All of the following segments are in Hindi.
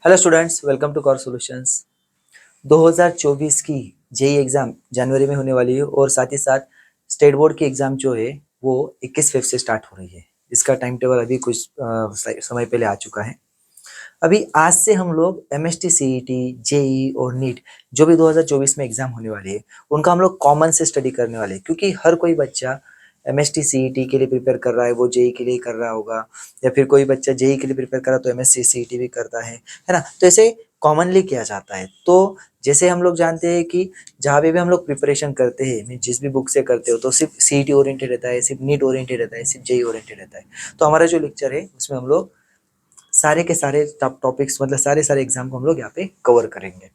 Hello students, welcome to core solutions. 2024 की जेई एग्ज़ाम जनवरी में होने वाली है और साथ ही साथ स्टेट बोर्ड की एग्ज़ाम जो है वो 21 फेब से स्टार्ट हो रही है। इसका टाइम टेबल अभी कुछ समय पहले आ चुका है। अभी आज से हम लोग एमएसटी, सीईटी, जेई और नीट जो भी 2024 में एग्ज़ाम होने वाली है उनका हम लोग कॉमन से स्टडी करने वाले हैं, क्योंकि हर कोई बच्चा एमएसटी सीईटी के लिए प्रिपेयर कर रहा है, वो जेई के लिए कर रहा होगा, या फिर कोई बच्चा जेई के लिए प्रिपेयर कर रहा है तो एमएसटी सीईटी भी करता है ना। तो ऐसे कॉमनली किया जाता है। तो जैसे हम लोग जानते हैं कि जहाँ पे भी हम लोग प्रिपरेशन करते हैं, मीन जिस भी बुक से करते हो, तो सिर्फ सीईटी ओरिएंटेड रहता है, सिर्फ नीट ओरिएंटेड रहता है, सिर्फ जेई ओरिएंटेड रहता है। तो हमारा जो लेक्चर है उसमें हम लोग सारे के सारे टॉपिक्स, मतलब सारे सारे एग्जाम को हम लोग यहाँ पे कवर करेंगे।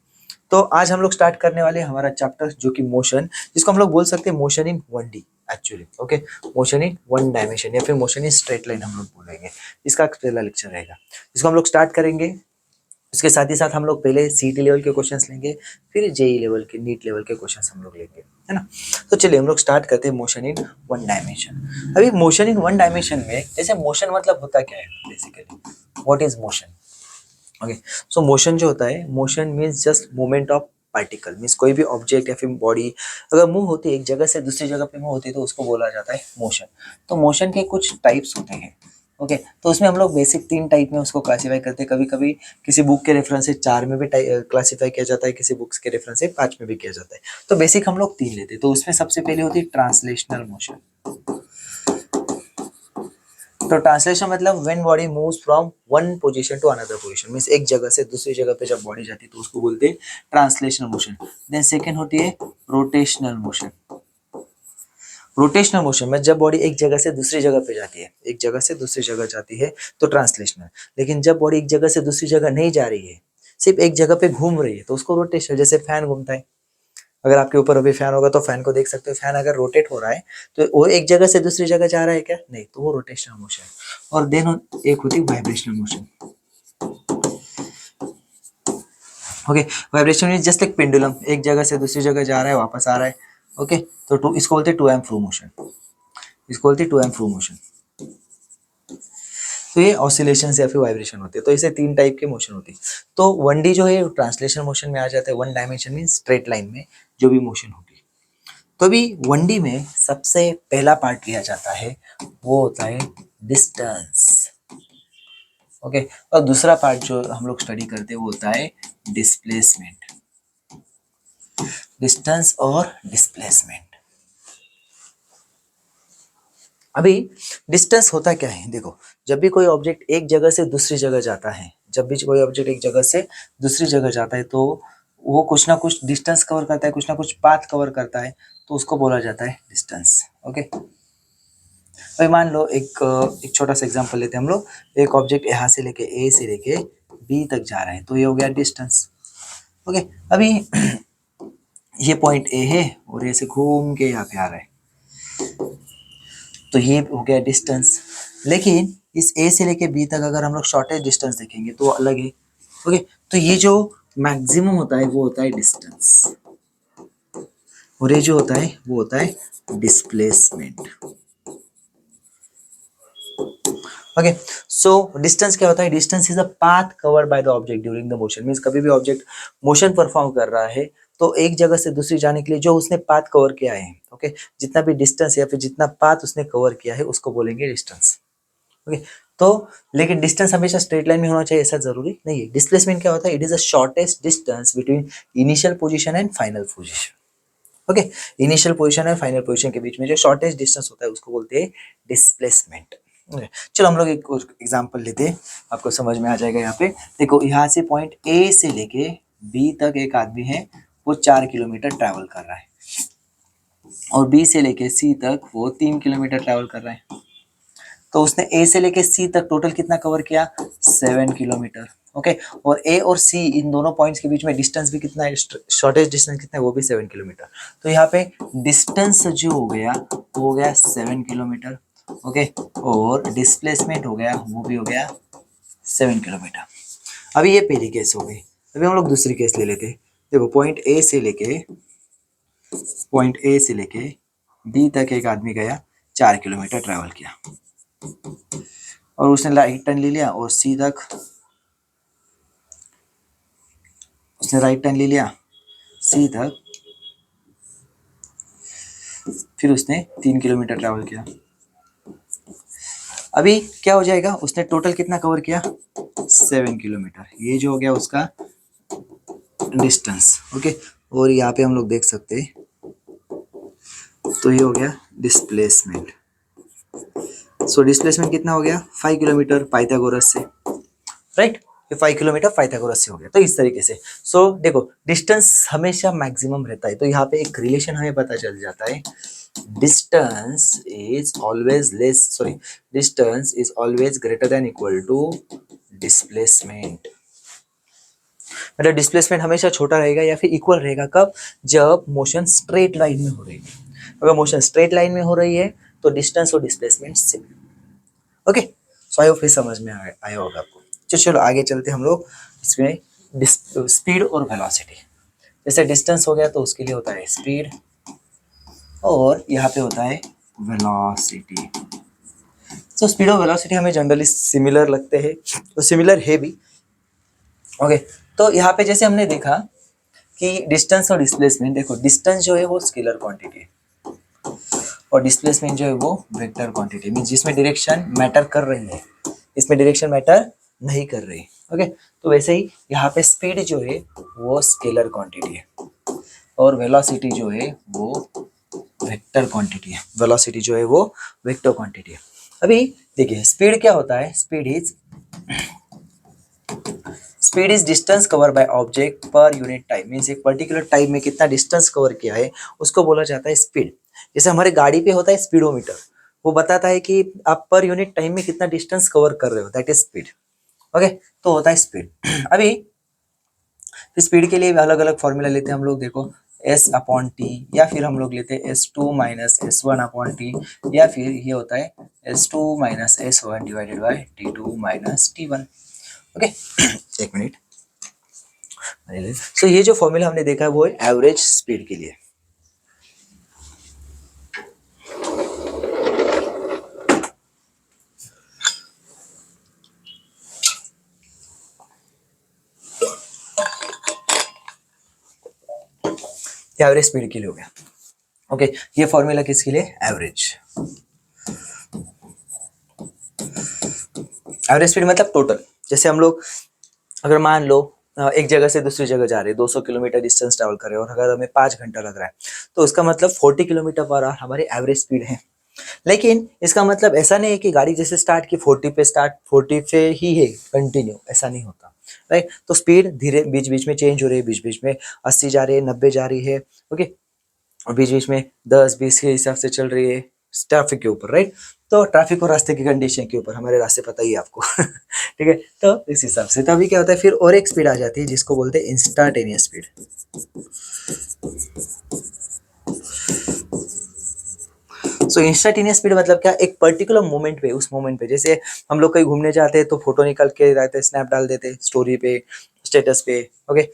तो आज हम लोग स्टार्ट करने वाले हैं हमारा चैप्टर जो कि मोशन, जिसको हम लोग बोल सकते हैं motion in 1D actually. Okay, motion in one dimension या फिर मोशन इन स्ट्रेट लाइन हम लोग बोलेंगे। इसका पहला लेक्चर रहेगा, इसको हम लोग स्टार्ट करेंगे। उसके साथ ही साथ हम लोग पहले सीईटी लेवल के क्वेश्चंस लेंगे, फिर जेई लेवल के, नीट लेवल के क्वेश्चंस हम लोग लेंगे, है ना। तो चलिए हम लोग स्टार्ट करते हैं मोशन इन वन डायमेंशन। अभी मोशन इन वन डायमेंशन में जैसे मोशन मतलब होता क्या है basically, what is motion. Okay, so motion जो होता है, motion means just movement of particle, means कोई भी ऑब्जेक्ट या फिर बॉडी अगर मूव होती है एक जगह से दूसरी जगह पे मूव होती है तो उसको बोला जाता है मोशन। तो मोशन के कुछ टाइप्स होते हैं। ओके, तो उसमें हम लोग बेसिक 3 टाइप में उसको क्लासीफाई करते हैं। कभी कभी किसी बुक के रेफरेंस से 4 में भी क्लासीफाई किया जाता है, किसी बुक्स के रेफरेंस से 5 में भी किया जाता है। तो बेसिक हम लोग 3 लेते हैं। तो उसमें सबसे पहले होती है ट्रांसलेशनल मोशन। तो ट्रांसलेशन मतलब when body moves from one position to another position, means एक जगह से दूसरी जगह पे जब बॉडी जाती है तो उसको बोलते हैं ट्रांसलेशनल मोशन। देन सेकंड होती है रोटेशनल मोशन। रोटेशनल मोशन में जब बॉडी एक जगह से दूसरी जगह पे जाती है, एक जगह से दूसरी जगह जाती है तो ट्रांसलेशनल। लेकिन जब बॉडी एक जगह से दूसरी जगह नहीं जा रही है, सिर्फ एक जगह पे घूम रही है तो उसको रोटेशनल। जैसे फैन घूमता है, अगर आपके ऊपर अभी फैन होगा तो फैन को देख सकते हो, फैन अगर रोटेट हो रहा है तो वो एक जगह से दूसरी जगह जा रहा है क्या, नहीं, तो वो रोटेशनल मोशन। और देन एक होती है vibrational motion. Okay, vibration means just like pendulum, एक जगह से दूसरी जगह जा रहा है वापस आ रहा है। ओके, तो इसको बोलते हैं टू एंड फ्रो मोशन, इसको बोलते हैं टू एंड फ्रो मोशन। तो ये ऑसिलेशन या फिर वाइब्रेशन होते हैं। तो इसे 3 टाइप के मोशन होती है। तो 1D जो है ट्रांसलेशन मोशन में आ जाता है, one dimension mean straight line में जो भी मोशन होगी। तो अभी 1D में सबसे पहला पार्ट लिया जाता है वो होता है डिस्टेंस। ओके, और दूसरा पार्ट जो हम लोग स्टडी करते हैं वो होता है डिस्प्लेसमेंट। डिस्टेंस और डिस्प्लेसमेंट। अभी डिस्टेंस होता क्या है, देखो, जब भी कोई ऑब्जेक्ट एक जगह से दूसरी जगह जाता है, जब भी कोई ऑब्जेक्ट एक जगह से दूसरी जगह जाता है तो वो कुछ ना कुछ डिस्टेंस कवर करता है, कुछ ना कुछ पाथ कवर करता है, तो उसको बोला जाता है डिस्टेंस। ओके, अभी मान लो एक छोटा सा एग्जांपल लेते हैं हम लोग। एक ऑब्जेक्ट यहाँ से लेके ए से लेके बी तक जा रहा है तो ये हो गया डिस्टेंस। ओके, अभी ये पॉइंट ए है और ये से घूम के यहाँ पे आ रहा है तो ये हो गया डिस्टेंस। लेकिन इस ए से लेके बी तक अगर हम लोग शॉर्टेज डिस्टेंस देखेंगे तो अलग है। ओके, तो ये जो मैक्सिमम होता है वो होता है डिस्टेंस, और ये जो होता है वो होता है डिस्प्लेसमेंट। ओके, सो डिस्टेंस क्या होता है, distance is a path covered by the object during the motion. Means कभी भी ऑब्जेक्ट मोशन परफॉर्म कर रहा है तो एक जगह से दूसरी जाने के लिए जो उसने पाथ कवर किया है, ओके, जितना भी डिस्टेंस या फिर जितना पाथ उसने कवर किया है उसको बोलेंगे डिस्टेंस। ओके, तो लेकिन डिस्टेंस हमेशा स्ट्रेट लाइन में होना चाहिए ऐसा जरूरी नहीं है। डिस्प्लेसमेंट क्या होता है, it is the shortest distance between initial position and final position. Okay, initial position और फाइनल पोजीशन के बीच में जो शॉर्टेस्ट डिस्टेंस होता है उसको बोलते हैं डिस्प्लेसमेंट। चलो हम लोग एक एग्जांपल लेते हैं, आपको समझ में आ जाएगा। यहाँ पे देखो, यहाँ से पॉइंट ए से लेके बी तक एक आदमी है, वो 4 किलोमीटर ट्रैवल कर रहा है, और बी से लेके सी तक वो 3 किलोमीटर ट्रैवल कर रहा है। तो उसने ए से लेके सी तक टोटल कितना कवर किया, 7 किलोमीटर। ओके, और ए और सी इन दोनों पॉइंट्स के बीच में डिस्टेंस भी कितना है, शॉर्टेज डिस्टेंस कितना है, वो भी 7 किलोमीटर। तो यहाँ पे डिस्टेंस जो हो गया वो हो गया 7 किलोमीटर। ओके, और डिस्प्लेसमेंट हो गया वो भी हो गया 7 किलोमीटर। अभी ये पहली केस हो गई। अभी हम लोग दूसरी केस ले लेते हैं। देखो, पॉइंट ए से लेके बी तक एक आदमी गया, 4 किलोमीटर ट्रैवल किया, और उसने राइट टर्न ले लिया और सी तक उसने राइट टर्न ले लिया सीधा, फिर उसने 3 किलोमीटर ट्रैवल किया। अभी क्या हो जाएगा, उसने टोटल कितना कवर किया, 7 किलोमीटर। ये जो हो गया उसका डिस्टेंस। ओके, और यहाँ पे हम लोग देख सकते हैं, तो ये हो गया डिस्प्लेसमेंट। सो डिस्प्लेसमेंट कितना हो गया, 5 किलोमीटर पाइथागोरस से, राइट। ये 5 किलोमीटर पाइथागोरस से हो गया। तो इस तरीके से देखो डिस्टेंस हमेशा मैक्सिमम रहता है, तो यहाँ पे एक रिलेशन हमें पता चल जाता है, distance is always greater than equal to displacement. मतलब डिस्प्लेसमेंट हमेशा छोटा रहेगा या फिर इक्वल रहेगा, कब, जब मोशन स्ट्रेट लाइन में हो रही है। अगर मोशन स्ट्रेट लाइन में हो रही है तो डिस्टेंस और displacement same. Okay, so I hope समझ में आया होगा आपको। चलो आगे चलते हम लोग इसमें स्पीड और वेलोसिटी। जैसे डिस्टेंस हो गया तो उसके लिए होता है स्पीड, और यहाँ पे होता है वेलोसिटी। तो स्पीड और वेलोसिटी हमें जनरली सिमिलर लगते हैं, तो सिमिलर है भी। ओके, तो यहाँ पे जैसे हमने देखा कि डिस्टेंस और डिस्प्लेसमेंट, देखो डिस्टेंस जो है वो स्केलर क्वांटिटी है और डिस्प्लेसमेंट जो है वो वेक्टर क्वांटिटी, मींस जिसमें डायरेक्शन मैटर कर रही है, इसमें डायरेक्शन मैटर नहीं कर रही। ओके, तो वैसे ही यहाँ पे स्पीड जो है वो स्केलर क्वांटिटी है और वेलोसिटी जो है वो वेक्टर क्वांटिटी है। वेलोसिटी जो है वो वेक्टर क्वांटिटी है। अभी देखिए स्पीड क्या होता है, speed is distance cover by object पर यूनिट टाइम, मींस एक पर्टिकुलर टाइम में कितना डिस्टेंस कवर किया है उसको बोला जाता है स्पीड। जैसे हमारे गाड़ी पे होता है स्पीडोमीटर, वो बताता है कि आप पर यूनिट टाइम में कितना डिस्टेंस कवर कर रहे हो, दैट इज स्पीड। ओके, तो होता है स्पीड। अभी स्पीड के लिए अलग अलग फॉर्मूला लेते हैं हम लोग, देखो S/T, या फिर हम लोग लेते हैं S2 - S1/T, या फिर ये होता है S2 - S1 divided bye T2 - T1। Okay, एक मिनट। सो ये जो फॉर्मूला हमने देखा है वो है एवरेज स्पीड के लिए। एवरेज स्पीड के लिए हो गया। ओके, ये फॉर्मूला किसके लिए, एवरेज। एवरेज स्पीड मतलब टोटल। जैसे हम लोग अगर मान लो एक जगह से दूसरी जगह जा रहे हैं, 200 किलोमीटर डिस्टेंस ट्रैवल कर रहे हैं और अगर हमें 5 घंटा लग रहा है तो उसका मतलब 40 किलोमीटर पर आवर हमारी एवरेज स्पीड है। लेकिन इसका मतलब ऐसा नहीं है कि गाड़ी जैसे स्टार्ट की 40 पे ही है कंटिन्यू, ऐसा नहीं होता, राइट। तो स्पीड धीरे बीच बीच में चेंज हो रही है, बीच बीच में 80 जा रही है, 90 जा रही है। ओके, और बीच बीच में 10-20 के हिसाब से चल रही है ट्रैफिक के ऊपर, राइट। तो ट्रैफिक और रास्ते की कंडीशन के ऊपर, हमारे रास्ते पता ही है आपको ठीक है, तो इस हिसाब से तो अभी क्या होता है, फिर और एक स्पीड आ जाती है जिसको बोलते हैं इंस्टांटेनियस स्पीड। सो इंस्टांटेनियस स्पीड मतलब क्या, एक पर्टिकुलर मोमेंट पे, उस मोमेंट पे जैसे हम लोग कहीं घूमने जाते हैं तो फोटो निकाल के रहते, स्नैप डाल देते स्टोरी पे, स्टेटस पे। Okay,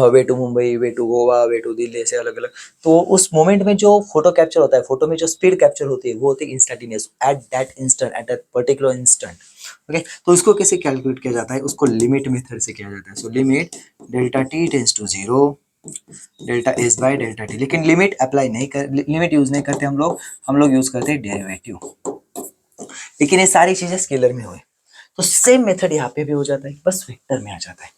way to Mumbai, way to Goa, way to Delhi, ऐसे अलग अलग। तो उस मोमेंट में जो फोटो कैप्चर होता है, फोटो में जो स्पीड कैप्चर होती है वो होती है instantaneous, at that instant, at that particular instant. Okay, तो इसको कैसे कैलकुलेट किया जाता है, उसको लिमिट मेथड से किया जाता है। So limit delta t tends to 0 delta s by delta t. लेकिन लिमिट अप्लाई नहीं कर, लिमिट यूज नहीं करते हम लोग यूज करते हैं डेरिवेटिव। लेकिन ये सारी चीजें स्केलर में हुए, तो सेम मेथड यहाँ पे भी हो जाता है, बस वेक्टर में आ जाता है।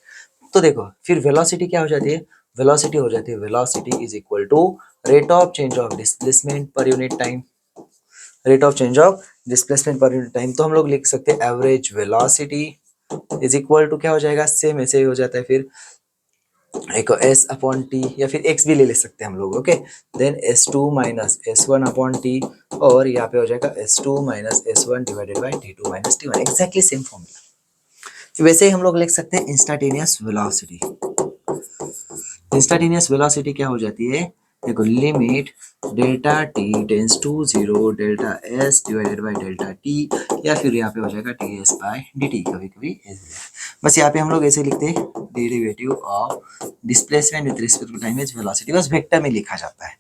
तो देखो फिर वेलोसिटी क्या हो जाती है, वेलोसिटी हो जाती है, velocity is equal to rate of change of displacement per unit time, rate of change of displacement per unit time. तो हम लोग लिख सकते हैं average velocity is equal to, क्या हो जाएगा, सेम ऐसे ही हो जाता है, फिर एक S/T या फिर x भी ले सकते हैं हम लोग। ओके, देन S2 - S1/T, और यहाँ पे हो जाएगा S2 - S1 divided bye T2 - T1, exactly same formula. वैसे ही हम लोग लिख सकते हैं इंस्टेंटेनियस वेलोसिटी। इंस्टेंटेनियस वेलोसिटी क्या हो जाती है, देखो limit delta t tends to 0 delta s divided by delta t, या फिर यहाँ पे हो जाएगा t s by d t, कभी कभी बस यहाँ पे हम लोग ऐसे लिखते हैं derivative of displacement with respect to time is velocity, बस वेक्टर में लिखा जाता है।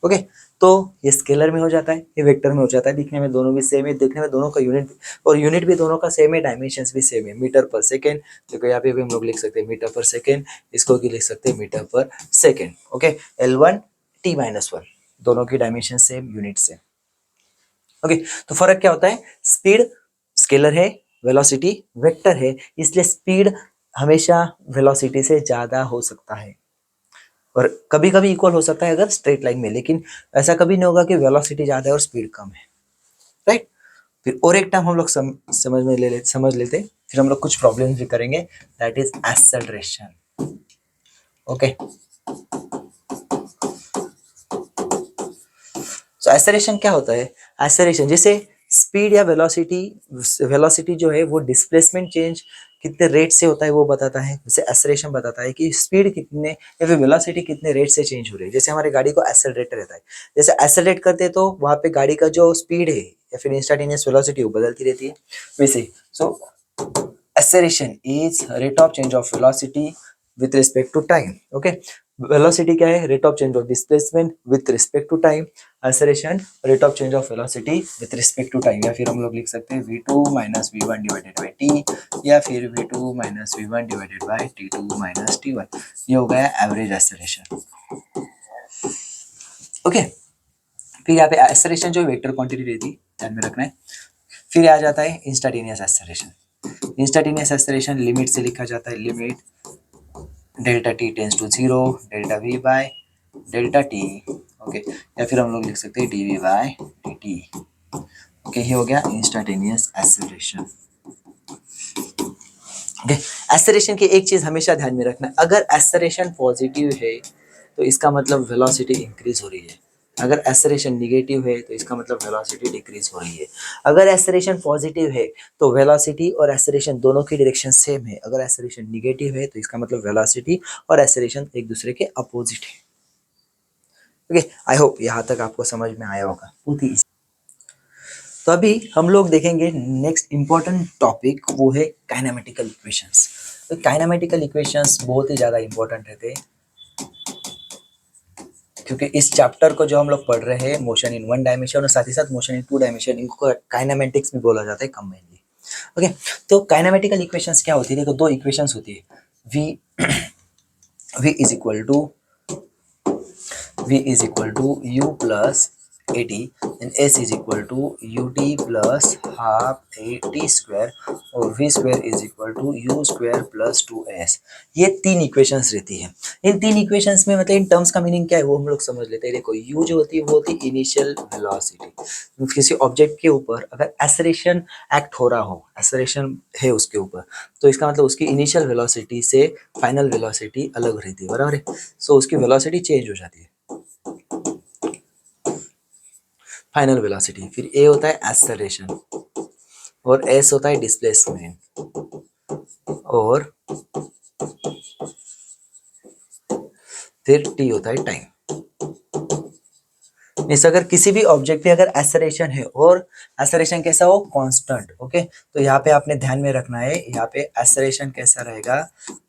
ओके, तो ये स्केलर में हो जाता है, ये वेक्टर में हो जाता है, दिखने में दोनों भी सेम है, दिखने में दोनों का यूनिट और यूनिट भी दोनों का सेम है, डायमेंशंस भी सेम है, मीटर पर सेकेंड। देखो यहाँ पे भी हम लोग लिख सकते हैं मीटर पर सेकेंड, इसको भी लिख सकते हैं metre per second. Okay, L1 T-1 दोनों की dimension same, unit same. Okay, तो फर्क क्या होता है, स्पीड स्केलर है, वेलोसिटी वेक्टर है, इसलिए स्पीड हमेशा वेलोसिटी से ज्यादा हो सकता है और कभी कभी इक्वल हो सकता है अगर स्ट्रेट लाइन में, लेकिन ऐसा कभी नहीं होगा कि वेलोसिटी ज्यादा है और स्पीड कम है, राइट। फिर और एक टर्म हम लोग समझ लेते, फिर हम लोग कुछ प्रॉब्लम्स भी करेंगे, that is acceleration. Okay, so acceleration क्या होता है, एक्सेलरेशन जैसे स्पीड या वेलोसिटी जो है वो डिस्प्लेसमेंट चेंज कितने रेट से होता है वो बताता है, जैसे एक्सेलरेशन बताता है कि स्पीड कितने या फिर वेलोसिटी कितने रेट से चेंज हो रही है। जैसे हमारी गाड़ी को एक्सेलरेट रहता है, जैसे एक्सेलरेट करते हैं तो वहां पे गाड़ी का जो स्पीड है या फिर इंस्टेंटेनियस वेलोसिटी वो बदलती रहती है, वैसे so acceleration is rate of change of velocity with respect to time. Okay, velocity क्या है, rate of change of displacement with respect to time, acceleration rate of change of velocity with respect to time, या फिर हम लोग लिख सकते हैं v2 minus v1 divided by t, या फिर v2 minus v1 divided by t2 minus t1। ये हो गया एवरेज एक्सेलरेशन। ओके, फिर यहाँ पे एक्सेलरेशन जो वेक्टर क्वांटिटी रहती है, ध्यान में रखना है। फिर आ जाता है instantaneous acceleration. Instantaneous acceleration limit से लिखा जाता है, limit delta t tends to 0 delta v by delta t. Okay, या फिर हम लोग लिख सकते हैं d v by d t. Okay, ये हो गया इंस्टेंटेनियस एक्सेलरेशन। ओके, एक्सेलरेशन की एक चीज हमेशा ध्यान में रखना, अगर एक्सेलरेशन पॉजिटिव है तो इसका मतलब वेलोसिटी इंक्रीज हो रही है, अगर एक्सेलरेशन निगेटिव है तो इसका मतलब वेलोसिटी डिक्रीज हो रही है। अगर एक्सेलरेशन पॉजिटिव है तो वेलोसिटी और एक्सेलरेशन दोनों की डायरेक्शन सेम है, अगर एक्सेलरेशन निगेटिव है तो इसका मतलब वेलोसिटी और एक्सेलरेशन एक दूसरे के अपोजिट है। ओके, आई होप यहाँ तक आपको समझ में आया होगा, बहुत ही। तो अभी हम लोग देखेंगे नेक्स्ट इंपॉर्टेंट टॉपिक, वो है काइनेमेटिकल इक्वेशंस। तो काइनेमेटिकल इक्वेशंस बहुत ही ज़्यादा इंपॉर्टेंट रहते हैं, क्योंकि इस चैप्टर को जो हम लोग पढ़ रहे हैं मोशन इन वन डायमेंशन और साथ ही साथ मोशन इन टू डायमेंशन, इनको काइनेमेटिक्स भी बोला जाता है कंबाइनली। ओके, तो काइनेमेटिकल इक्वेशंस क्या होती है, देखो दो इक्वेशंस होती है, v v is equal to u plus at and s is equal to ut plus half at square और v square is equal to u square plus 2s। ये तीन इक्वेशंस रहती है। इन तीन इक्वेशंस में मतलब इन टर्म्स का मीनिंग क्या है वो हम लोग समझ लेते हैं। देखो u जो होती है वो होती है इनिशियल वेलोसिटी, किसी ऑब्जेक्ट के ऊपर अगर एक्सेलरेशन एक्ट हो रहा हो, एक्सेलरेशन है उसके ऊपर, तो इसका मतलब उसकी इनिशियल वेलोसिटी से फाइनल वेलोसिटी अलग रहती है, बराबर है। सो उसकी वेलोसिटी चेंज हो जाती है, फाइनल वेलोसिटी। फिर ए होता है एक्सेलरेशन और एस होता है डिस्प्लेसमेंट और फिर टी होता है टाइम। इस अगर किसी भी ऑब्जेक्ट पे अगर एक्सेलरेशन है और एक्सेलरेशन कैसा हो, कांस्टेंट। ओके, तो यहाँ पे आपने ध्यान में रखना है, यहाँ पे एक्सेलरेशन कैसा रहेगा,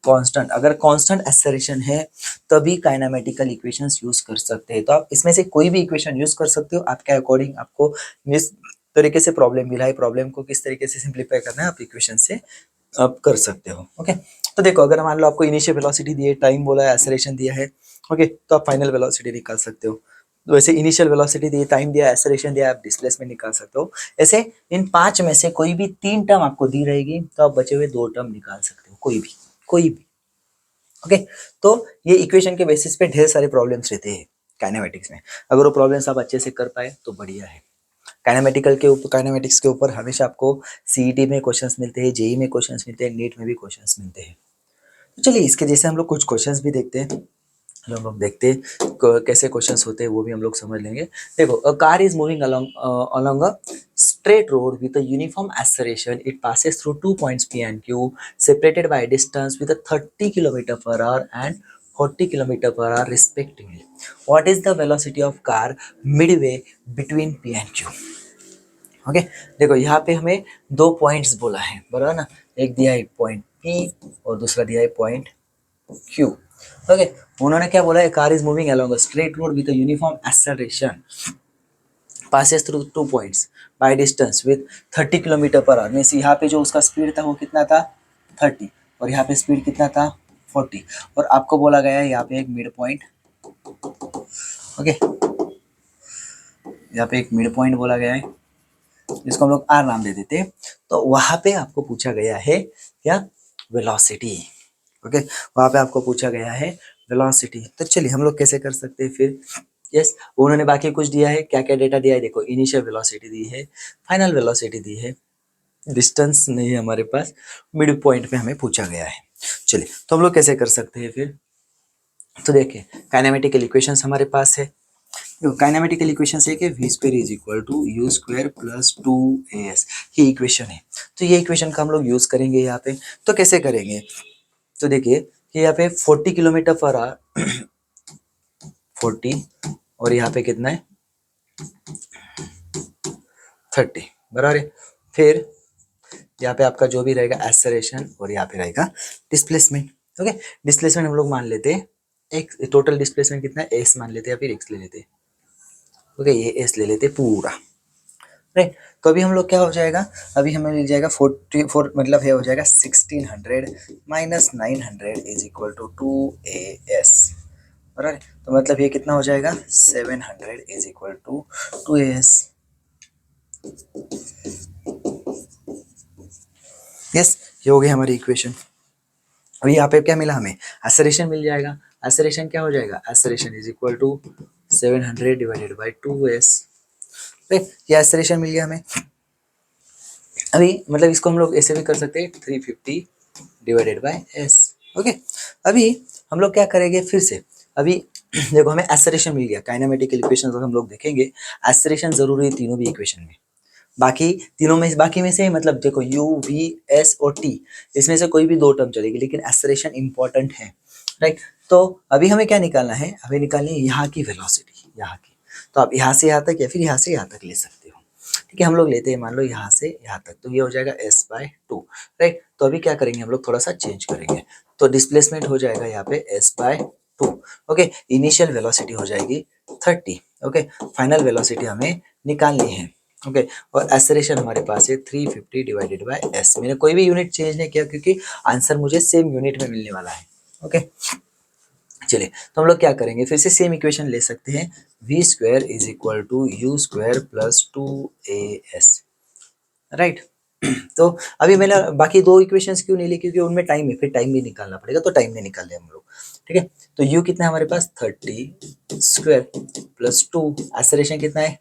कांस्टेंट। अगर कांस्टेंट एक्सेलरेशन है तभी काइनेमेटिकल इक्वेशंस यूज कर सकते हैं। तो आप इसमें से कोई भी इक्वेशन यूज कर सकते हो, आपके अकॉर्डिंग आपको जिस तरीके से प्रॉब्लम मिला है, प्रॉब्लम को किस तरीके से सिंप्लीफाई करना है, आप इक्वेशन से आप कर सकते हो। ओके, तो देखो अगर मान लो आपको इनिशियल वेलोसिटी दी है, टाइम बोला है, एक्सेलरेशन दिया है, ओके, तो आप फाइनल वेलोसिटी निकाल सकते हो। तो वैसे इनिशियल वेलोसिटी दी, टाइम दिया, एक्सेलरेशन दिया, आप डिस्प्लेसमेंट निकाल सकते हो। ऐसे इन पांच में से कोई भी तीन टर्म आपको दी रहेगी तो आप बचे हुए दो टर्म निकाल सकते हो, कोई भी। ओके, तो ये इक्वेशन के बेसिस पे ढेर सारे प्रॉब्लम्स रहते हैं काइनेमेटिक्स में। अगर वो प्रॉब्लम्स आप अच्छे से कर पाए तो बढ़िया है। काइनेमेटिक्स के ऊपर हमेशा आपको सीईटी में क्वेश्चंस मिलते हैं, जेई में क्वेश्चंस मिलते हैं, नीट में भी क्वेश्चंस मिलते हैं। तो चलिए इसके जैसे हम लोग कुछ क्वेश्चंस भी देखते हैं, हम लोग देखते हैं कैसे क्वेश्चंस होते हैं, वो भी हम लोग समझ लेंगे। देखो, a car is moving along a straight road with a uniform acceleration. It passes through 2 points P and Q separated by a distance with a 30 km per hour and 40 km per hour respectively. What is the velocity of car midway between P and Q? Okay, देखो यहाँ पे हमें दो पॉइंट्स बोला है, बराबर ना, एक दिया है पॉइंट P और दूसरा दिया है पॉइंट Q। ओके, उन्होंने क्या बोला है, car is moving along a straight road with a uniform acceleration passes through 2 points by distance with 30 kilometre per our. Means यहाँ पे जो उसका स्पीड था वो कितना था 30, और यहाँ पे स्पीड कितना था 40, और आपको बोला गया है यहाँ पे एक मिड पॉइंट। ओके, यहाँ पे एक मिड पॉइंट बोला गया है जिसको हम लोग आर नाम दे देते हैं। तो वहां पे आपको पूछा गया है क्या, वेलोसिटी। ओके, वहां पे आपको पूछा गया है वेलोसिटी। तो चलिए हम लोग कैसे कर सकते हैं फिर। यस, उन्होंने बाकी कुछ दिया है, क्या क्या डेटा दिया है देखो, इनिशियल वेलोसिटी दी है, फाइनल वेलोसिटी दी है, डिस्टेंस नहीं है हमारे पास, मिड पॉइंट पे हमें पूछा गया है। चलिए तो हम लोग कैसे कर सकते हैं फिर। तो देखिए काइनेमेटिकल इक्वेशंस हमारे पास है। काइनेमेटिकल इक्वेशन है कि v square is equal to u square plus 2as, ये इक्वेशन है। तो ये इक्वेशन का हम लोग यूज करेंगे यहाँ पे। तो कैसे करेंगे, तो देखिए कि यहाँ पे 40 किलोमीटर पर आवर 40, और यहाँ पे कितना है 30 बराबर है। फिर यहाँ पे आपका जो भी रहेगा एक्सेलरेशन, और यहाँ पे रहेगा डिस्प्लेसमेंट। ओके, डिस्प्लेसमेंट हम लोग मान लेते हैं एक, टोटल डिस्प्लेसमेंट कितना है एस मान लेते हैं या फिर एक्स ले लेते हैं। ओके, ये एस ले लेते हैं पूरा, राइट। तो अभी हम लोग क्या हो जाएगा, अभी हमें मिल जाएगा 44, मतलब ये हो जाएगा 1600 minus 900 is equal to 2as, बराबर। तो मतलब ये कितना हो जाएगा 700 is equal to 2as। Yes, ये हो गई हमारी इक्वेशन। अभी यहाँ पे क्या मिला हमें, एक्सेलरेशन मिल जाएगा। एक्सेलरेशन क्या हो जाएगा, acceleration is equal to 700 divided by 2s, right. ये एक्सेलरेशन मिल गया हमें। अभी मतलब इसको हम लोग ऐसे भी कर सकते हैं 350 डिवाइडेड बाय एस। ओके, अभी हम लोग क्या करेंगे फिर से। अभी देखो हमें एक्सेलरेशन मिल गया, काइनेमेटिकल इक्वेशन हम लोग देखेंगे, एक्सेलरेशन जरूरी है तीनों भी इक्वेशन में। बाकी तीनों में, बाकी में से मतलब देखो यू वी एस और टी, इसमें से कोई भी दो टर्म चलेगी, लेकिन एक्सेलरेशन इंपॉर्टेंट है, राइट। तो अभी हमें क्या निकालना है, हमें निकालनी है यहाँ की वेलोसिटी, यहाँ की। तो आप यहाँ से यहाँ तक या फिर यहाँ से यहाँ तक ले सकते हो। ठीक है, हम लोग लेते हैं मान लो यहाँ से यहाँ तक, तो ये हो जाएगा s/2, राइट। तो अभी क्या करेंगे हम लोग, थोड़ा सा चेंज करेंगे। तो डिस्प्लेसमेंट हो जाएगा यहाँ पे s/2। ओके, इनिशियल वेलोसिटी हो जाएगी 30। ओके, फाइनल वेलोसिटी हमें निकालनी है। ओके, और एक्सेलरेशन हमारे पास है 350 डिवाइडेड बाय s। मैंने कोई भी यूनिट चेंज नहीं किया क्योंकि आंसर मुझे सेम यूनिट में मिलने वाला है। ओके, चलिए तो हम लोग क्या करेंगे, फिर से सेम इक्वेशन ले सकते हैं, v square is equal to u square plus 2as, right. तो अभी मैंने बाकी दो इक्वेशंस क्यों नहीं ली, क्योंकि उनमें टाइम है, फिर टाइम भी निकालना पड़ेगा, तो टाइम नहीं निकाले हम लोग। ठीक है, तो u कितना है हमारे पास 30 स्क्वायर प्लस 2, एक्सेलरेशन कितना है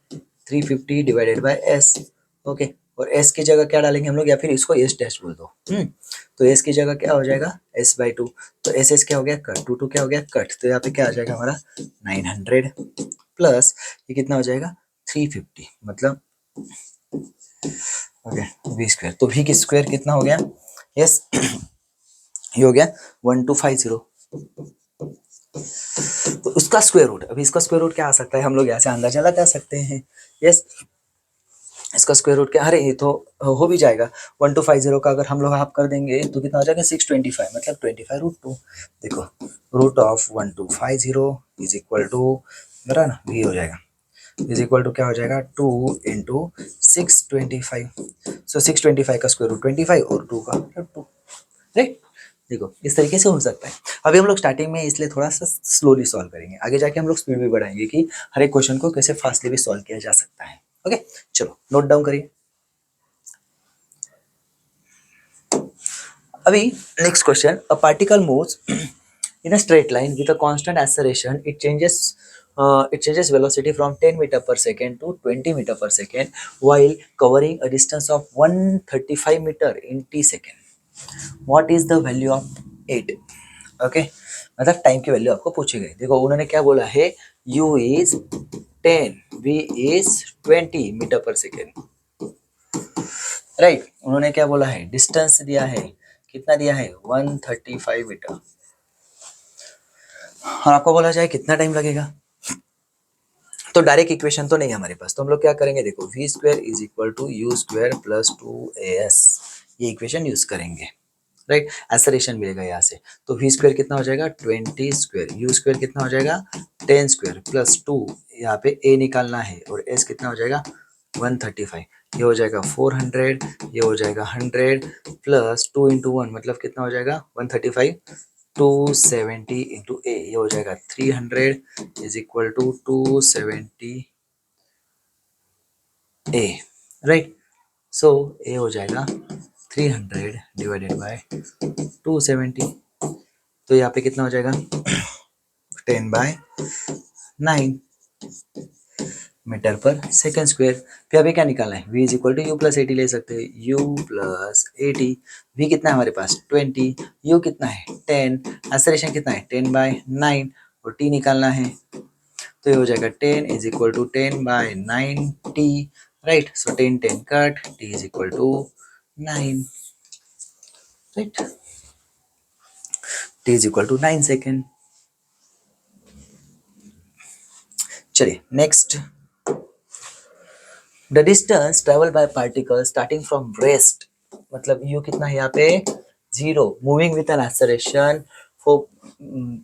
350 डिवाइडेड बाय s। ओके, और s की जगह क्या डालेंगे हम लोग, या फिर इसको s डैश बोल दो। तो s की जगह क्या हो जाएगा s/2। तो s क्या हो गया कट, 2 क्या हो गया कट, तो यहाँ पे क्या आ जाएगा हमारा 900 प्लस ये कितना हो जाएगा 350, मतलब ओके वी स्क्वायर। तो वी की स्क्वायर कितना हो गया, यस ये हो गया 1250। तो उसका स्क्वायर रूट, अभी इसका स्क्वायर रूट क्या आ सकता है, हम लोग यहाँ से अंदाजा लगा सकते हैं। यस, इसका स्क्वायर रूट क्या, अरे ये तो हो भी जाएगा 1250 का अगर हम लोग हाफ कर देंगे तो कितना हो जाएगा 625, मतलब 25√2। देखो root of 1250 is equal to, बराबर ना, ये हो जाएगा इज इक्वल टू क्या हो जाएगा 2 इंटू 625। सो 625 का स्क्वायर रूट 25 और 2 का 2, राइट। देखो इस तरीके से हो सकता है। अभी हम लोग स्टार्टिंग में इसलिए थोड़ा सा स्लोली सॉल्व करेंगे, आगे जाके हम लोग स्पीड भी बढ़ाएंगे कि हर एक क्वेश्चन को कैसे फास्टली भी सॉल्व किया जा सकता है। ओके, चलो नोट डाउन करिए। अभी next question, a particle moves in a straight line with a constant acceleration, it changes velocity from 10 meter per second to 20 meter per second while covering a distance of 135 meter in t second. What is the value of it? Okay, मतलब टाइम की वैल्यू आपको पूछी गई। देखो उन्होंने क्या बोला है, u is 10, v is 20 metre per second, right. उन्होंने क्या बोला है, डिस्टेंस दिया है, कितना दिया है 135 मीटर, और आपको बोला जाए कितना टाइम लगेगा। तो डायरेक्ट इक्वेशन तो नहीं है हमारे पास, तो हम लोग क्या करेंगे, देखो v square is equal to u square plus 2as, ये इक्वेशन यूज करेंगे। राइट, एसलेशन मिलेगा यहाँ से। तो वी स्क्वायर कितना हो जाएगा 20 स्क्वायर, यू स्क्वायर कितना हो जाएगा 10 स्क्वायर प्लस 2, यहाँ पे ए निकालना है और एस कितना हो जाएगा 135, ये हो जाएगा 400, ये हो जाएगा 100 प्लस 2 इंटू 1 मतलब कितना हो जाएगा 135, 270 इंटू ए, ये हो जाएगा 300 is equal to 270 a, right. So a हो जाएगा 300 डिवाइडेड बाय 270, तो यहाँ पे कितना हो जाएगा 10/9 मीटर पर सेकेंड स्क्वायर। फिर अभी क्या निकालना है, v is equal to u plus 80 ले सकते हैं, u प्लस 80, v कितना है हमारे पास 20, u कितना है 10, एक्सेलरेशन कितना है 10/9 और t निकालना है, तो ये हो जाएगा 10 is equal to 10/9t, right. So 10 10 cut, t is equal to 9, right, t is equal to 9 second. चलिए next, the distance travel by particle starting from rest, मतलब यू कितना है यहाँ पे 0, moving with an acceleration 4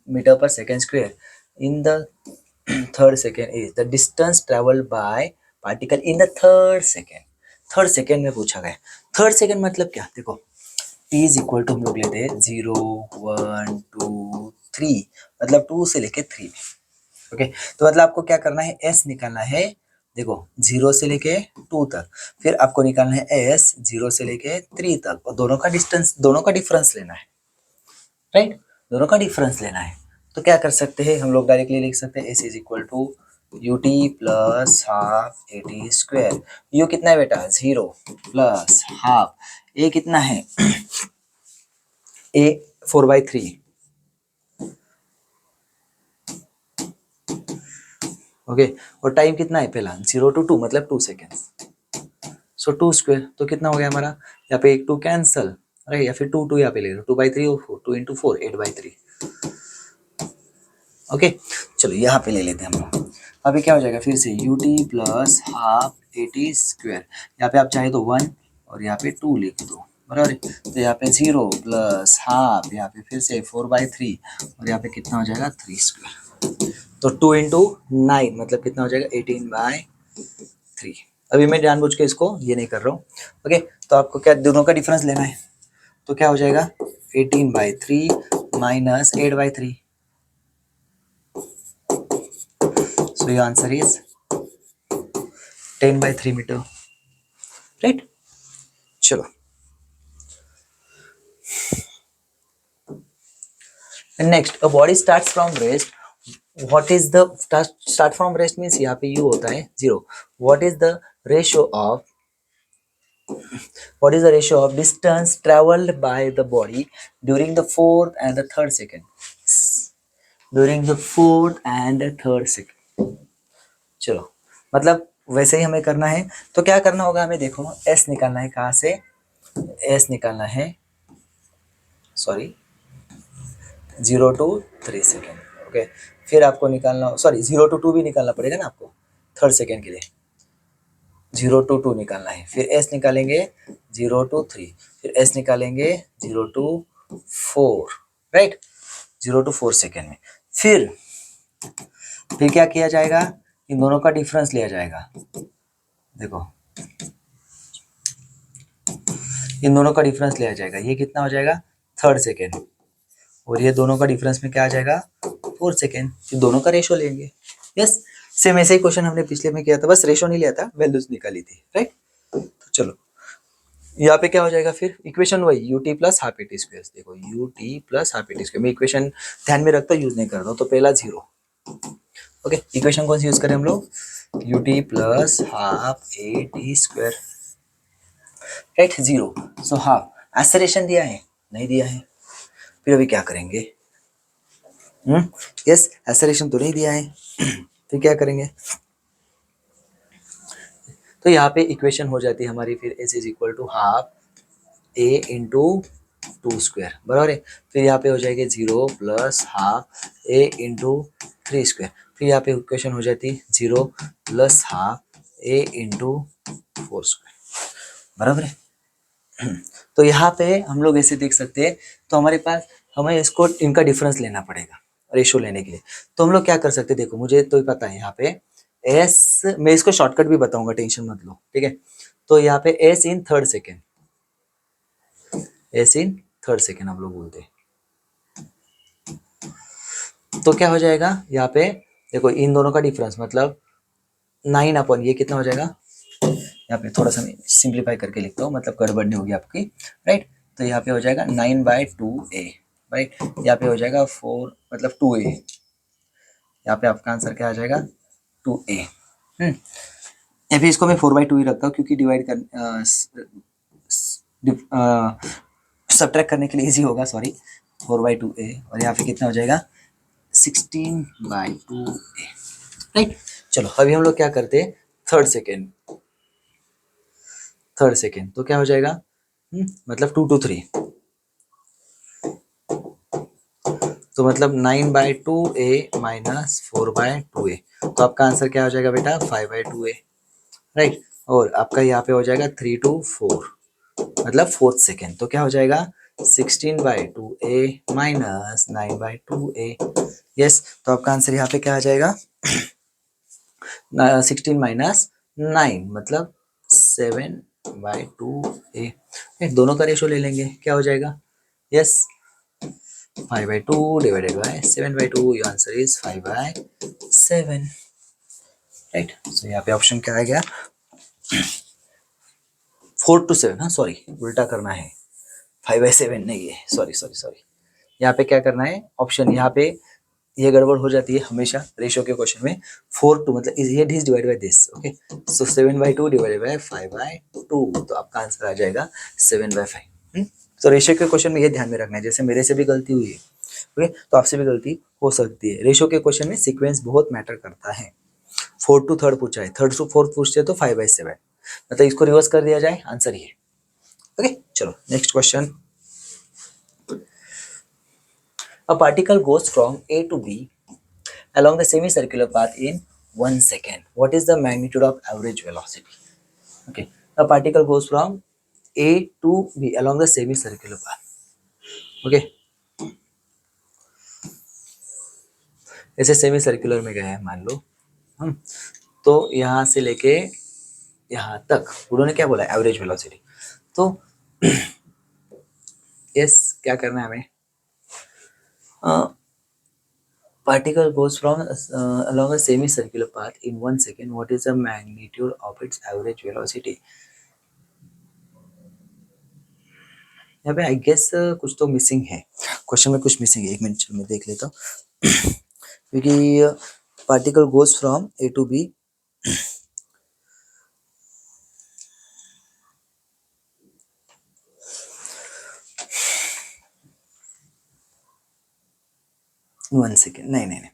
metre per second square in the third second is the distance travel by particle in the third second में पूछा गया। थर्ड सेकेंड मतलब क्या, देखो t इज इक्वल टू हम लोग लेते हैं 0 1 2 3, मतलब 2 से लेके 3 में, ओके। तो मतलब आपको क्या करना है, s निकालना है, देखो 0 से लेके 2 तक, फिर आपको निकालना है s 0 से लेके 3 तक, और दोनों का डिस्टेंस, दोनों का डिफरेंस लेना है, राइट, दोनों का डिफरेंस लेना है। तो क्या कर सकते हैं, हम लोग डायरेक्टली लिख सकते हैं s is equal to u t plus half a t square, u कितना है बेटा 0 प्लस हाफ, ए कितना है ए 4/3, ओके, और टाइम कितना है पहला 0 to 2 मतलब 2 सेकेंड, सो 2 स्क्वायर, तो कितना हो गया हमारा, यहाँ पे एक 2 कैंसल, राइट, या फिर 2 2 यहाँ पे ले लो, 2/3 और 4, 2 इंटू 4 8/3, ओके। चलो यहाँ पे ले लेते हैं हम लोग, अभी क्या हो जाएगा फिर से you t plus half a t square, यहाँ पे आप चाहे तो 1 और यहाँ पे 2 लिख दो, बराबर, तो यहाँ पे 0 प्लस हाफ, यहाँ पे फिर से 4/3 और यहाँ पे कितना हो जाएगा 3 स्क्वायर, तो 2 इंटू 9 मतलब कितना हो जाएगा 18/3। अभी मैं जानबूझ के इसको ये नहीं कर रहा हूँ, ओके। तो आपको क्या दोनों का डिफरेंस लेना है, तो क्या हो जाएगा 18/3 minus 8/3, so your answer is 10/3 metre, right. चलो next, a body starts from rest, what is the start from rest means यहाँ पे यू होता है 0, what is the ratio of, what is the ratio of distance traveled by the body during the fourth and the third second, during the fourth and the third second। चलो मतलब वैसे ही हमें करना है, तो क्या करना होगा हमें, देखो s निकालना है, कहाँ से s निकालना है, सॉरी 0 to 3 सेकेंड, ओके। फिर आपको निकालना, सॉरी 0 to 2 भी निकालना पड़ेगा ना आपको थर्ड सेकेंड के लिए, 0 to 2 निकालना है, फिर s निकालेंगे 0 to 3, फिर s निकालेंगे 0 to 4, राइट, 0 to 4 सेकेंड में, फिर क्या किया जाएगा, इन दोनों का डिफरेंस लिया जाएगा, देखो इन दोनों का डिफरेंस लिया जाएगा, ये कितना हो जाएगा थर्ड सेकेंड, और ये दोनों का डिफरेंस में क्या आ जाएगा 4 सेकेंड, फिर दोनों का रेशो लेंगे, यस। सेम ऐसे ही क्वेश्चन हमने पिछले में किया था, बस रेशो नहीं लिया था, वैल्यूज निकाली थी, राइट। तो चलो यहाँ पे क्या हो जाएगा, फिर इक्वेशन वही u t plus half a t square, देखो u t plus half a t square, मैं इक्वेशन ध्यान में रखता यूज नहीं कर रहा हूँ, तो पहला 0, ओके। इक्वेशन कौन सी यूज करें हम लोग, you t plus half a t square, right 0, so half, acceleration दिया है नहीं दिया है, फिर अभी क्या करेंगे, यस एक्सेलरेशन तो नहीं दिया है, फिर क्या करेंगे, तो यहाँ पे इक्वेशन हो जाती है हमारी फिर s is equal to half a into 2 square, बराबर है, फिर यहाँ पे हो जाएगी 0 plus half a into 3 square, फिर यहाँ पे इक्वेशन हो जाती है 0 plus half a into 4 square, बराबर है। तो यहाँ पे हम लोग ऐसे देख सकते हैं, तो हमारे पास हमें इसको इनका डिफरेंस लेना पड़ेगा रेशो लेने के लिए। तो हम लोग क्या कर सकते हैं, देखो मुझे तो पता है यहाँ पे एस, मैं इसको शॉर्टकट भी बताऊंगा, टेंशन मत लो, ठीक है। तो यहाँ पे S in third second, S in third second हम लोग बोलते हैं। तो क्या हो जाएगा यहाँ पे, देखो इन दोनों का डिफरेंस मतलब 9 अपॉन ये कितना हो जाएगा, यहाँ पे थोड़ा सा सिंप्लीफाई करके लिखता हूँ, मतलब गड़बड़ नहीं होगी आपकी, राइट। तो यहाँ पे हो जाएगा 9/2a, राइट। यहाँ पे हो जाएगा 4 मतलब 2a, यहाँ पे आपका आंसर क्या आ जाएगा 2a। या फिर इसको मैं 4/2 ही रखता हूँ, क्योंकि डिवाइड कर सब्ट्रैक्ट करने के लिए इजी होगा, सॉरी। 4/2a और यहाँ पे कितना हो जाएगा 16/2a, राइट। चलो अभी हम लोग क्या करते हैं, थर्ड सेकेंड, थर्ड सेकेंड तो क्या हो जाएगा, मतलब 2 to 3, तो मतलब 9/2a माइनस 4/2a, तो आपका आंसर क्या हो जाएगा बेटा 5/2a, राइट। और आपका यहाँ पे हो जाएगा 3 to 4 मतलब फोर्थ सेकेंड, तो क्या हो जाएगा 16/2a माइनस 9/2a, यस। तो आपका आंसर यहाँ पे क्या आ जाएगा 16 माइनस 9 मतलब 7/2a, दोनों का रेशो ले लेंगे, क्या हो जाएगा, yes 5/2 divided by 7/2, your answer is 5/7, right. So यहाँ पे ऑप्शन क्या आ गया 4 to 7, हाँ सॉरी उल्टा करना है, 5/7 नहीं है, सॉरी सॉरी सॉरी। यहाँ पे क्या करना है, ऑप्शन यहाँ पे ये गड़बड़ हो जाती है हमेशा रेशो के क्वेश्चन में, 4 to मतलब ये this divide by this, okay. So 7/2 divided by 5/2, तो आपका आंसर आ जाएगा 7/5। तो रेशो के क्वेश्चन में ये ध्यान में रखना है, जैसे मेरे से भी गलती हुई है, ओके, तो आपसे भी गलती हो सकती है। रेशो के क्वेश्चन में सीक्वेंस बहुत मैटर करता है। 4 to 3 पूछा है, 3 to 4 पूछते तो 5/7, मतलब इसको रिवर्स कर दिया जाए, आंसर ये, ओके। चलो next question, a particle goes from A to B along the semicircular path in 1 second. What is the magnitude of average velocity? Okay, a particle goes from A to B along the semicircular path. Okay, ऐसे सेमी सर्कुलर में गए हैं मान लो हम, तो यहाँ से लेके यहाँ तक उन्होंने क्या बोला एवरेज वेलोसिटी, तो यस क्या करना है हमें, particle goes from along a semicircular path in 1 second. What is the magnitude of its average velocity? यहाँ पे आई गेस कुछ तो मिसिंग है, क्वेश्चन में कुछ मिसिंग है, एक मिनट मैं देख लेता हूँ क्योंकि particle goes from a to b, one second, नहीं नहीं नहीं,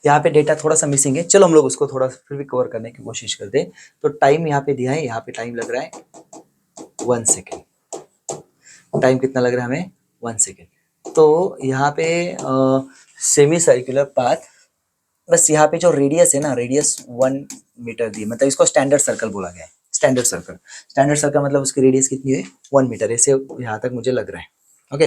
यहाँ पे डेटा थोड़ा सा मिसिंग है, चलो हम लोग उसको थोड़ा फिर भी कवर करने की कोशिश करते हैं। तो टाइम यहाँ पे दिया है, यहाँ पे टाइम लग रहा है 1 सेकेंड, टाइम कितना लग रहा है हमें 1 सेकेंड। तो यहाँ पे सेमी सर्कुलर पाथ, बस यहाँ पे जो रेडियस है ना, रेडियस 1 मीटर दी, मतलब इसको स्टैंडर्ड सर्कल बोला गया है, स्टैंडर्ड सर्कल, स्टैंडर्ड सर्कल मतलब उसकी रेडियस कितनी है 1 मीटर, ऐसे यहाँ तक मुझे लग रहा है, ओके।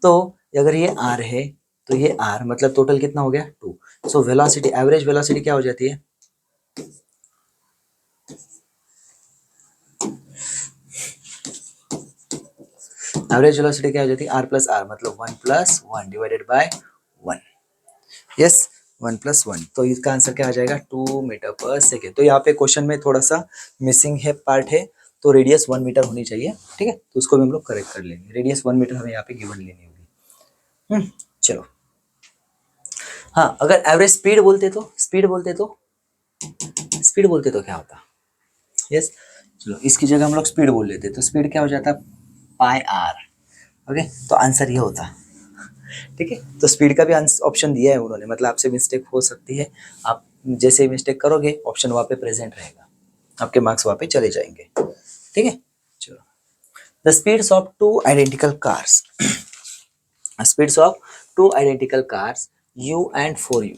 तो अगर ये आर है तो ये आर मतलब टोटल कितना हो गया 2, सो वेलोसिटी, एवरेज वेलोसिटी क्या हो जाती है, एवरेज वेलोसिटी क्या हो जाती है आर प्लस आर मतलब 1+1 डिवाइडेड बाय 1, यस 1+1, तो इसका आंसर क्या आ जाएगा 2 मीटर पर सेकेंड। तो यहाँ पे क्वेश्चन में थोड़ा सा मिसिंग है पार्ट है, तो रेडियस 1 मीटर होनी चाहिए, ठीक है, तो उसको भी हम लोग करेक्ट कर लेंगे, रेडियस 1 मीटर हमें यहाँ पे गिवन लेनी होगी। चलो, हाँ अगर एवरेज स्पीड बोलते तो, स्पीड बोलते तो, स्पीड बोलते तो क्या होता, यस चलो इसकी जगह हम लोग स्पीड बोल लेते, तो स्पीड क्या हो जाता पाई आर, ओके, तो आंसर ये होता, ठीक है। तो स्पीड का भी ऑप्शन दिया है उन्होंने, मतलब आपसे मिस्टेक हो सकती है, आप जैसे मिस्टेक करोगे ऑप्शन वहाँ पे प्रेजेंट रहेगा, आपके मार्क्स वहाँ पे चले जाएंगे, ठीक है। चलो, the speeds of two identical cars, speeds of two identical cars you and for you,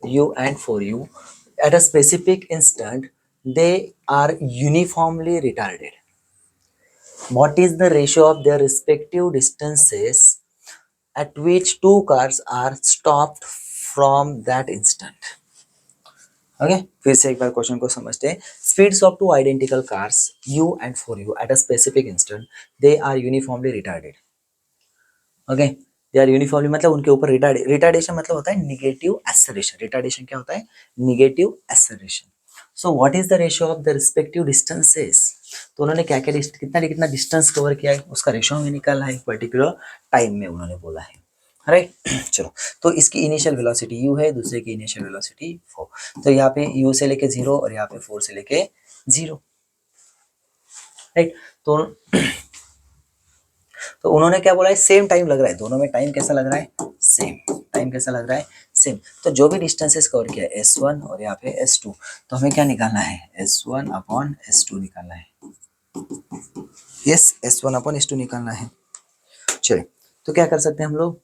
you and for you at a specific instant they are uniformly retarded, What is the ratio of their respective distances at which two cars are stopped from that instant? Okay फिर से एक बार क्वेश्चन को समझते हैं. Speeds of two identical cars u and for u at a specific instant they are uniformly retarded. Okay they are uniformly मतलब उनके ऊपर रिटार्डेशन मतलब होता है निगेटिव एक्सेलरेशन. रिटार्डेशन क्या होता है? Negative acceleration. So what is the ratio of the respective distances? तो उन्होंने क्या क्या कितना डिस्टेंस कवर किया है उसका रेशियो हमें निकालना है पर्टिकुलर टाइम में उन्होंने बोला है. राइट चलो तो इसकी इनिशियल वेलोसिटी u है, दूसरे की इनिशियल वेलोसिटी 4. तो यहाँ पे u से लेके 0 और यहाँ पे 4 से लेके 0. राइट तो उन्होंने क्या बोला है? सेम टाइम लग रहा है दोनों में. टाइम कैसा लग रहा है? सेम. टाइम कैसा लग रहा है? सेम. तो जो भी डिस्टेंसेस कवर किया है s1 और यहाँ पे s2 तो हमें क्या निकालना है? s1 अपॉन s2 निकालना है. यस s1 अपॉन s2 निकालना है. चलिए तो क्या कर सकते हैं हम लोग?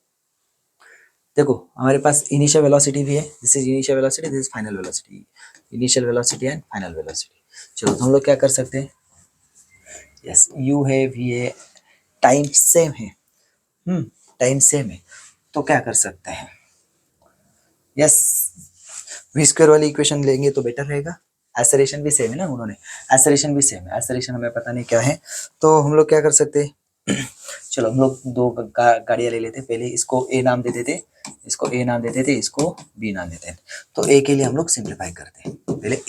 देखो हमारे पास इनिशियल वेलोसिटी भी है. This is initial velocity, this is final velocity. Initial velocity and final velocity. चलो तो हम लोग क्या कर सकते हैं? यस u है v है, टाइम सेम है. टाइम सेम है तो क्या कर सकते हैं? यस वी स्क्वायर वाली इक्वेशन लेंगे तो बेटर रहेगा. एसलेरेशन भी सेम है ना उन्होंने. एसलेरेशन भी सेम है. एसलेरेशन हमें पता नहीं क्या है तो हम लोग क्या कर सकते हैं? चलो हम लोग दो गाड़ियाँ ले लेते. पहले इसको ए नाम दे देते, इसको ए नाम दे देते, इसको बी नाम देते हैं. तो ए के लिए हम लोग सिंप्लीफाई करते हैं. पहले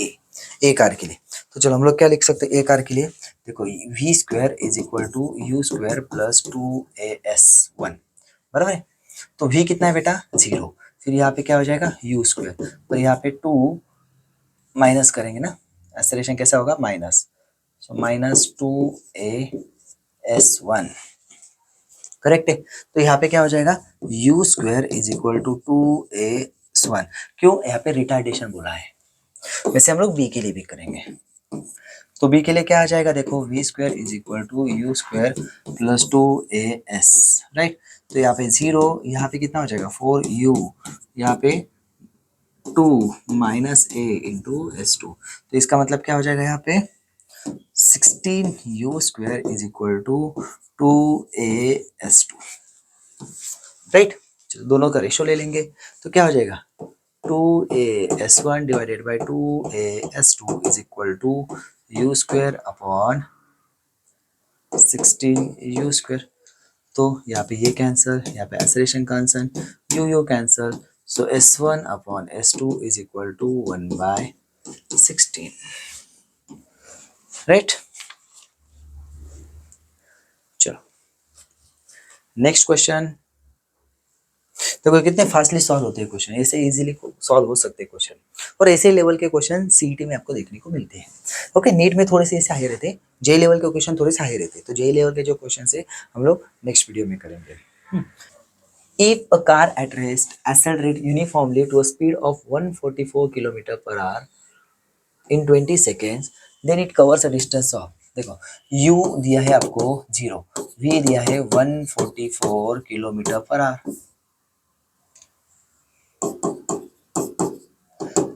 ए कार के लिए. तो चलो हम लोग क्या लिख सकते हैं ए कार के लिए? देखो v square is equal to u square plus 2as1 बराबर है. तो v कितना है बेटा? 0. फिर यहाँ पे क्या हो जाएगा? u square. तो यहाँ पे 2 माइनस करेंगे ना. एक्सेलरेशन कैसा होगा? Minus. So minus 2as1 correct है. तो यहाँ पे क्या हो जाएगा? u square is equal to 2as1. क्यों? यहाँ पे रिटार्डेशन बोला है. वैसे हम लोग b के लिए भी करेंगे. तो b के लिए क्या आ जाएगा? देखो v square is equal to u square plus 2as. Right. तो यहाँ पे 0, यहाँ पे कितना हो जाएगा? 4u, यहाँ पे 2 माइनस a इंटू s2. तो इसका मतलब क्या हो जाएगा? यहाँ पे 16u square is equal to 2as2. Right. चलो दोनों का रेशो ले लेंगे तो क्या हो जाएगा? 2as1 divided by 2as2 is equal to u square upon 16u square. तो यहाँ पे ये कैंसल, यहाँ पे acceleration cancel, u cancel. So s1 upon s2 is equal to 1/16. Right. चलो नेक्स्ट क्वेश्चन. देखो कितने फास्टली सॉल्व होते हैं क्वेश्चन. ऐसे इजीली सॉल्व हो सकते हैं क्वेश्चन. और ऐसे लेवल के क्वेश्चन सीईटी में आपको देखने को मिलते हैं. ओके नीट में थोड़े से ऐसे हाई रहते हैं. जे लेवल के क्वेश्चन थोड़े से हाई रहते हैं. तो जे लेवल के जो क्वेश्चन है हम लोग नेक्स्ट वीडियो में करेंगे. If a car at rest accelerates uniformly to a speed of 144 km per hour in 20 seconds, then it covers a distance of. देखो u दिया है आपको 0, v दिया है 144 किलोमीटर पर आवर.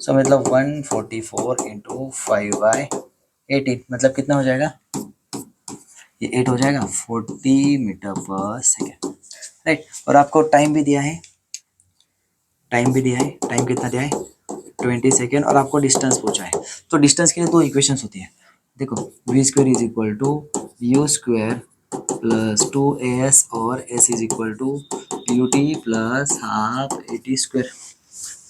सो मतलब 144 इंटू 5/18 मतलब कितना हो जाएगा? ये 8 हो जाएगा. 40 मीटर पर सेकेंड. राइट. और आपको टाइम भी दिया है. टाइम कितना दिया है? 20 सेकेंड. और आपको डिस्टेंस पूछा है. तो डिस्टेंस के लिए दो इक्वेशंस होती है. देखो v square is equal to u square plus 2as और s is equal to u t plus half a t square.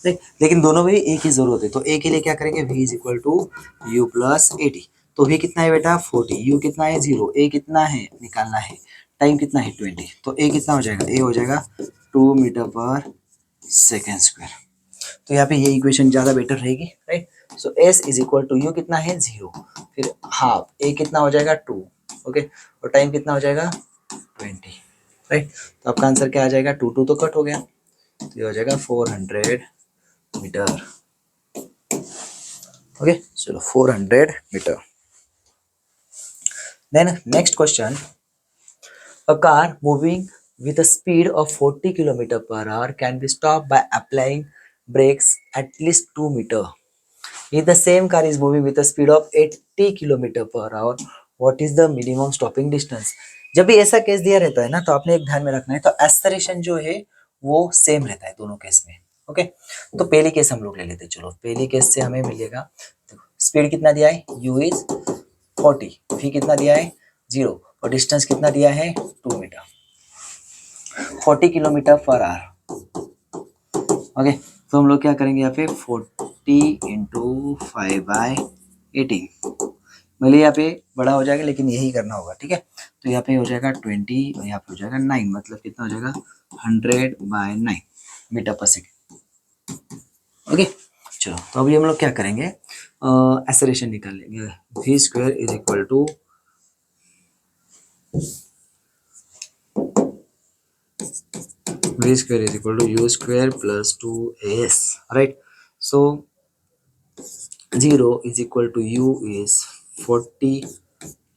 लेकिन दोनों में एक ही जरूरत है. तो a के लिए क्या करेंगे? v is equal to u plus a t. तो v कितना है बेटा? 40. u कितना है? 0. a कितना है निकालना है? टाइम कितना है? 20. तो a कितना हो जाएगा? a हो जाएगा 2 मीटर पर सेकेंड स्क्वायर. तो यहाँ पे ये इक्वेशन ज़्यादा बेटर रहेगी. Right. So s is equal to u कितना है? 0. फिर हाफ a कितना हो जाएगा? 2. ओके. और टाइम कितना हो जाएगा? 20. राइट. तो आपका आंसर क्या आ जाएगा? 2 तो कट हो गया. तो ये हो जाएगा 400 मीटर. ओके चलो 400 metre. Then next question. A car moving with a speed of 40 km per hour can be stopped by applying brakes at least 2 meters. If the same car is moving with a speed of 80 km per hour, what is the minimum stopping distance. जब भी ऐसा केस दिया रहता है ना, तो आपने एक ध्यान में रखना है, तो एक्सेलरेशन जो है वो सेम रहता है दोनों केस में। ओके, तो पहली केस हम लोग ले लेते हैं। चलो पहली केस से हमें मिलेगा, देखो स्पीड कितना दिया है, u इज 40, v कितना दिया है 0, और डिस्टेंस कितना दिया है 2 metre, 40 kilometre per hour. Okay, तो हम लोग क्या करेंगे यहाँ पे 40 इंटू 5/18, भले यहाँ पे बड़ा हो जाएगा लेकिन यही करना होगा, ठीक है। तो यहाँ पे हो जाएगा 20 और यहाँ पे हो जाएगा 9, मतलब कितना हो जाएगा 100/9 मीटर पर सेकेंड। ओके, चलो तो अभी हम लोग क्या करेंगे, एक्सेलरेशन निकाल लेंगे। v square is equal to u square plus 2as, right? So 0 is equal to u is 40,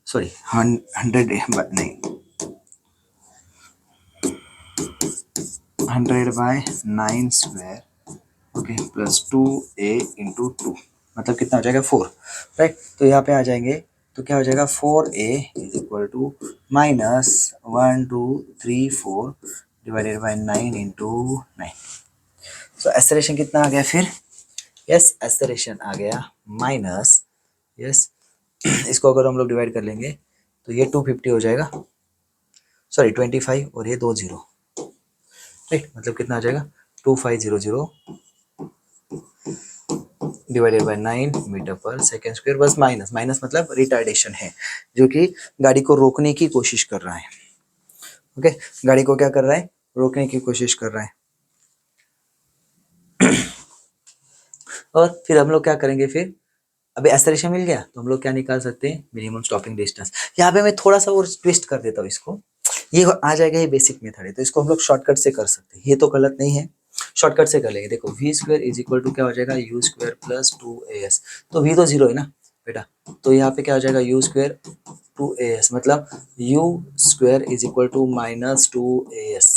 sorry 100 but 9, 100/9 square, okay, plus 2a into 2, मतलब कितना हो जाएगा 4, राइट। तो यहाँ पे आ जाएंगे तो क्या हो जाएगा 4a is equal to minus 1234 divided by 9 into 9। So acceleration कितना आ गया फिर, यस एक्सेलरेशन आ गया माइनस, यस इसको अगर हम लोग डिवाइड कर लेंगे तो ये 250 हो जाएगा, सॉरी 25 और ये 2 0, राइट, मतलब कितना आ जाएगा 2500 divided by 9 metre per second square. बस माइनस माइनस मतलब रिटार्डेशन है, जो कि गाड़ी को रोकने की कोशिश कर रहा है। ओके, गाड़ी को क्या कर रहा है, रोकने की कोशिश कर रहा है। और फिर हम लोग क्या करेंगे, फिर अभी एक्सेलरेशन मिल गया तो हम लोग क्या निकाल सकते हैं, मिनिमम स्टॉपिंग डिस्टेंस। यहाँ पे मैं थोड़ा सा और ट्विस्ट कर देता हूँ इसको, ये आ जाएगा, ये बेसिक मेथड है, तो इसको हम लोग शॉर्टकट से कर सकते हैं, ये तो गलत नहीं है, शॉर्टकट से कर लेंगे। देखो v square is equal to क्या हो जाएगा u स्क्वायर प्लस 2as, तो v तो 0 है ना बेटा, तो यहाँ पे क्या हो जाएगा u स्क्वायर 2as, मतलब u square is equal to minus 2as,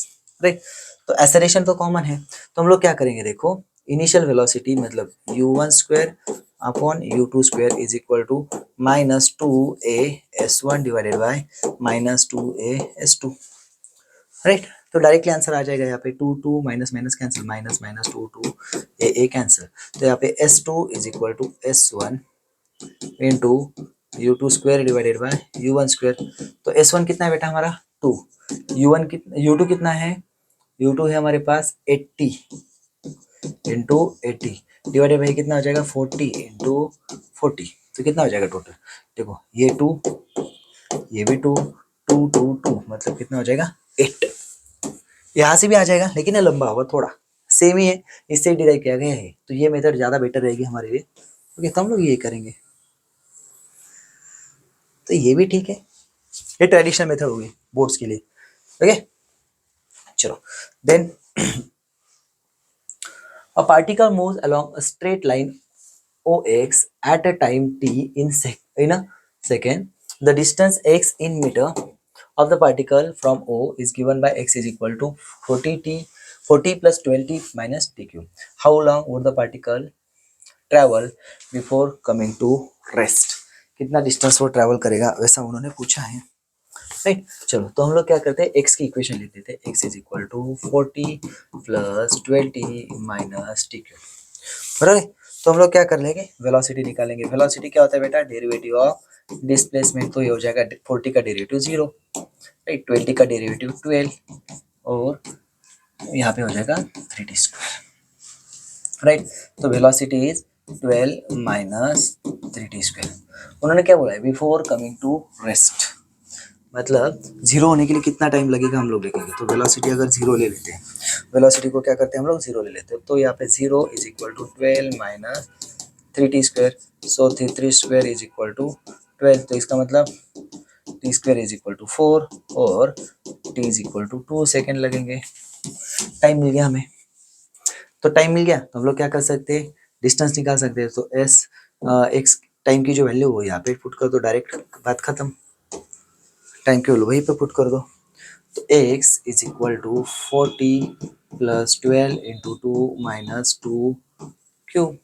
right. तो एक्सेलरेशन तो कॉमन है, तो हम लोग क्या करेंगे, देखो इनिशियल वेलोसिटी मतलब u1 square upon u2 square is equal to minus 2a s1 divided by minus 2a s2, right. तो डायरेक्टली आंसर आ जाएगा यहाँ पे 2 2 minus minus cancel, minus minus 2 2 a cancel, तो यहाँ पे s2 is equal to s1 into u2 square divided by u1 square. तो s1 कितना है बेटा हमारा 2, u1 कितना, u2 कितना है, u2 है हमारे पास 80 इंटू 80 डिवाइडेड बाई कितना हो जाएगा 40 इंटू 40, तो कितना हो जाएगा टोटल, देखो ये 2 ये भी 2 2 2 2, मतलब कितना हो जाएगा 8। यहाँ से भी आ जाएगा लेकिन ये लंबा होगा थोड़ा, सेम ही है, इससे डिराइव किया गया है, तो ये मेथड ज्यादा बेटर रहेगी हमारे लिए, ओके तो हम लोग ये करेंगे, तो ये भी ठीक है, ये ट्रेडिशनल मेथड होगी बोर्ड्स के लिए, ओके। चलो then a particle moves along a straight line OX at a time t in a second. The distance x in meter of the particle from O is given by x is equal to 40 plus 12t minus t cube. How long would the particle travel before coming to rest? कितना डिस्टेंस वो ट्रैवल करेगा वैसा उन्होंने पूछा है, राइट। चलो तो हम लोग क्या करते हैं, x की इक्वेशन लेते थे, x is equal to 40 plus 20 minus t cube, बराबर। तो हम लोग क्या कर लेंगे, वेलोसिटी निकालेंगे। वेलोसिटी क्या होता है बेटा, डेरिवेटिव ऑफ डिस्प्लेसमेंट, तो ये हो जाएगा 40 का डेरिवेटिव 0, राइट, 20 का डेरिवेटिव 12 और यहाँ पे हो जाएगा 3t स्क्वायर, राइट। तो velocity is 12 minus 3t square. उन्होंने क्या बोला है, बिफोर कमिंग टू रेस्ट, मतलब जीरो होने के लिए कितना टाइम लगेगा हम लोग देखेंगे। तो वेलोसिटी अगर जीरो ले लेते हैं, वेलोसिटी को क्या करते हैं हम लोग जीरो ले लेते हैं, तो यहाँ पे zero is equal to 12 minus 3t square, so 3 square is equal to 12, तो इसका मतलब t square is equal to 4 और t is equal to 2 second लगेंगे। टाइम मिल गया हमें, तो टाइम मिल गया तो हम लोग क्या कर सकते हैं, डिस्टेंस निकाल सकते हैं। तो एस एक्स टाइम की जो वैल्यू हो यहाँ पे पुट कर दो, डायरेक्ट बात खत्म, टाइम की वैल्यू वहीं पे पुट कर दो। तो x is equal to 40 plus 12 into 2 minus 2 cube,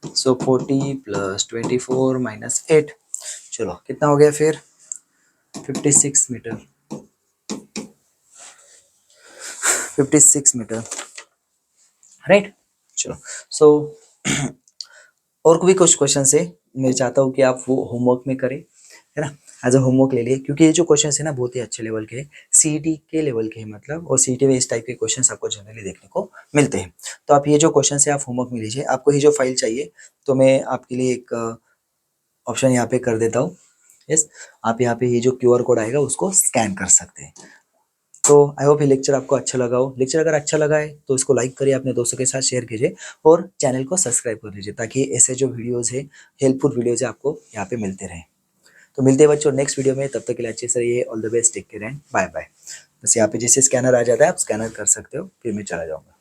so 40 plus 24 minus 8। चलो कितना हो गया फिर 56 मीटर, 56 मीटर, राइट। चलो सो और कोई कुछ क्वेश्चन है मैं चाहता हूँ कि आप वो होमवर्क में करें, है ना, एज अ होमवर्क ले लिए, क्योंकि ये जो क्वेश्चन है ना बहुत ही अच्छे लेवल के हैं, सीईटी के लेवल के हैं मतलब, और सीईटी में इस टाइप के क्वेश्चन आपको जनरली देखने को मिलते हैं। तो आप ये जो क्वेश्चन है आप होमवर्क में लीजिए। आपको ये जो फाइल चाहिए तो मैं आपके लिए एक ऑप्शन यहाँ पे कर देता हूँ। यस, आप यहाँ पे ये जो क्यूआर कोड आएगा उसको स्कैन कर सकते हैं। तो आई होप ये लेक्चर आपको अच्छा लगा हो। लेक्चर अगर अच्छा लगा है तो इसको लाइक करिए, अपने दोस्तों के साथ शेयर कीजिए और चैनल को सब्सक्राइब कर लीजिए, ताकि ऐसे जो वीडियोज़ है, हेल्पफुल वीडियोज़ है, आपको यहाँ पे मिलते रहें। तो मिलते हैं बच्चों नेक्स्ट वीडियो में, तब तक के लिए अच्छे से रहिए। All the best, take care and bye bye. बस यहाँ पे जैसे स्कैनर आ जाता है आप स्कैनर कर सकते हो, फिर मैं चला जाऊँगा।